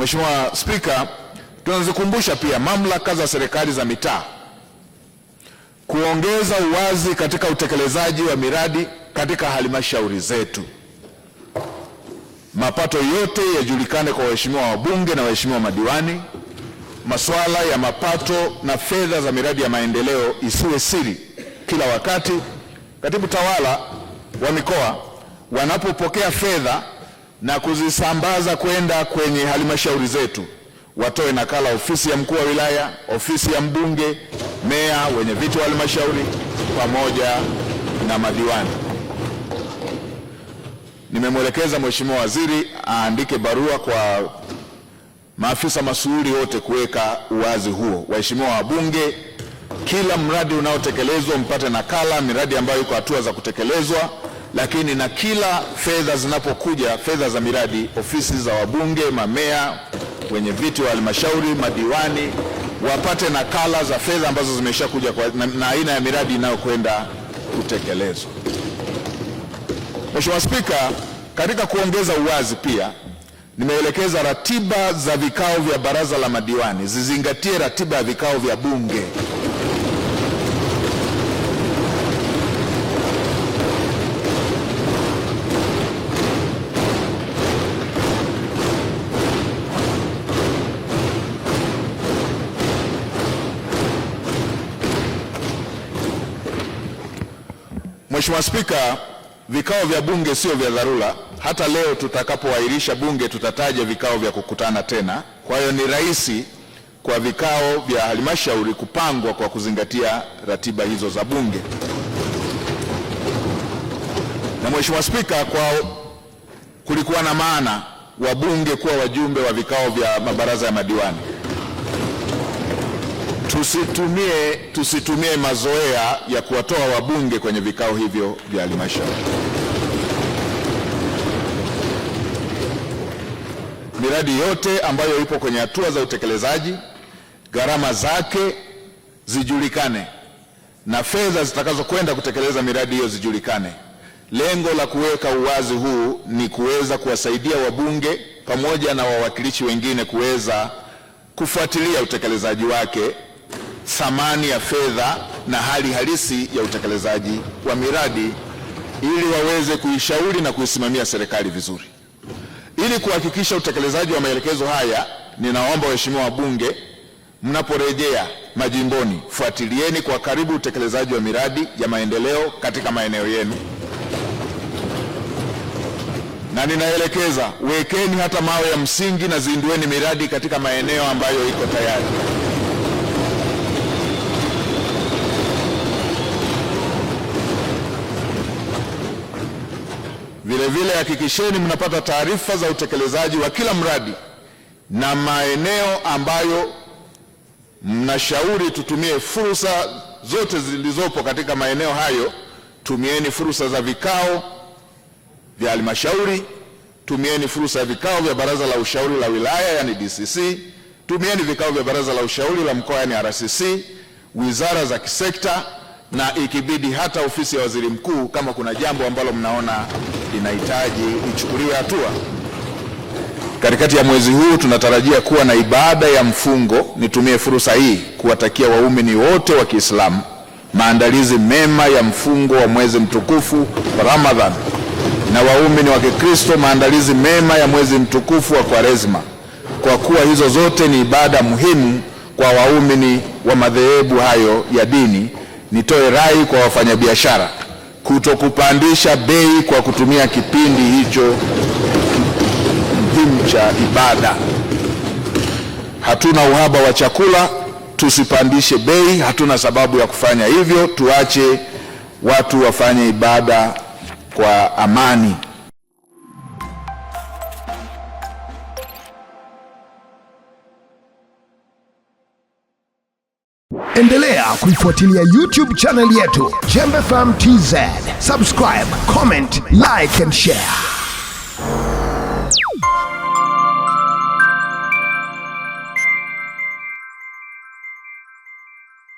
Mheshimiwa Spika, tunazikumbusha pia mamlaka za serikali za mitaa kuongeza uwazi katika utekelezaji wa miradi katika halmashauri zetu. Mapato yote yajulikane kwa waheshimiwa wabunge na waheshimiwa madiwani. Masuala ya mapato na fedha za miradi ya maendeleo isiwe siri. Kila wakati katibu tawala wa mikoa wanapopokea fedha na kuzisambaza kwenda kwenye halmashauri zetu, watoe nakala ofisi ya mkuu wa wilaya, ofisi ya mbunge, meya, wenye viti wa halmashauri pamoja na madiwani. Nimemwelekeza Mheshimiwa Waziri aandike barua kwa maafisa masuhuri wote kuweka uwazi huo. Waheshimiwa wabunge, kila mradi unaotekelezwa mpate nakala, miradi ambayo iko hatua za kutekelezwa, lakini na kila fedha zinapokuja, fedha za miradi, ofisi za wabunge, mamea, wenye viti wa halmashauri, madiwani wapate nakala za fedha ambazo zimeshakuja na aina ya miradi inayokwenda kutekelezwa. Mheshimiwa Spika, katika kuongeza uwazi pia nimeelekeza ratiba za vikao vya baraza la madiwani zizingatie ratiba ya vikao vya bunge. Mheshimiwa Spika, vikao vya bunge sio vya dharura. Hata leo tutakapoahirisha bunge tutataja vikao vya kukutana tena. Kwa hiyo ni rahisi kwa vikao vya halmashauri kupangwa kwa kuzingatia ratiba hizo za bunge. Na Mheshimiwa Spika, kulikuwa na maana wabunge kuwa wajumbe wa vikao vya mabaraza ya madiwani. Tusitumie mazoea ya kuwatoa wabunge kwenye vikao hivyo vya halmashauri. Miradi yote ambayo ipo kwenye hatua za utekelezaji, gharama zake zijulikane na fedha zitakazokwenda kutekeleza miradi hiyo zijulikane. Lengo la kuweka uwazi huu ni kuweza kuwasaidia wabunge pamoja na wawakilishi wengine kuweza kufuatilia utekelezaji wake, thamani ya fedha na hali halisi ya utekelezaji wa miradi, ili waweze kuishauri na kuisimamia serikali vizuri. Ili kuhakikisha utekelezaji wa maelekezo haya, ninaomba waheshimiwa wabunge, mnaporejea majimboni, fuatilieni kwa karibu utekelezaji wa miradi ya maendeleo katika maeneo yenu. Na ninaelekeza, wekeni hata mawe ya msingi na zindueni miradi katika maeneo ambayo iko tayari. Vilevile hakikisheni mnapata taarifa za utekelezaji wa kila mradi na maeneo ambayo mnashauri tutumie fursa zote zilizopo katika maeneo hayo. Tumieni fursa za vikao vya halmashauri, tumieni fursa ya vikao vya baraza la ushauri la wilaya yani DCC, tumieni vikao vya baraza la ushauri la mkoa yani RCC, wizara za kisekta na ikibidi hata ofisi ya waziri mkuu kama kuna jambo ambalo mnaona linahitaji ichukuliwe hatua. Katikati ya mwezi huu tunatarajia kuwa na ibada ya mfungo. Nitumie fursa hii kuwatakia waumini wote wa Kiislamu maandalizi mema ya mfungo wa mwezi mtukufu wa Ramadhan, na waumini wa Kikristo maandalizi mema ya mwezi mtukufu wa Kwaresma. Kwa kuwa hizo zote ni ibada muhimu kwa waumini wa madhehebu hayo ya dini, nitoe rai kwa wafanyabiashara kutokupandisha bei kwa kutumia kipindi hicho muhimu cha ibada. Hatuna uhaba wa chakula, tusipandishe bei. Hatuna sababu ya kufanya hivyo. Tuache watu wafanye ibada kwa amani. Endelea kuifuatilia YouTube channel yetu Jembe FM TZ. Subscribe, comment, like and share.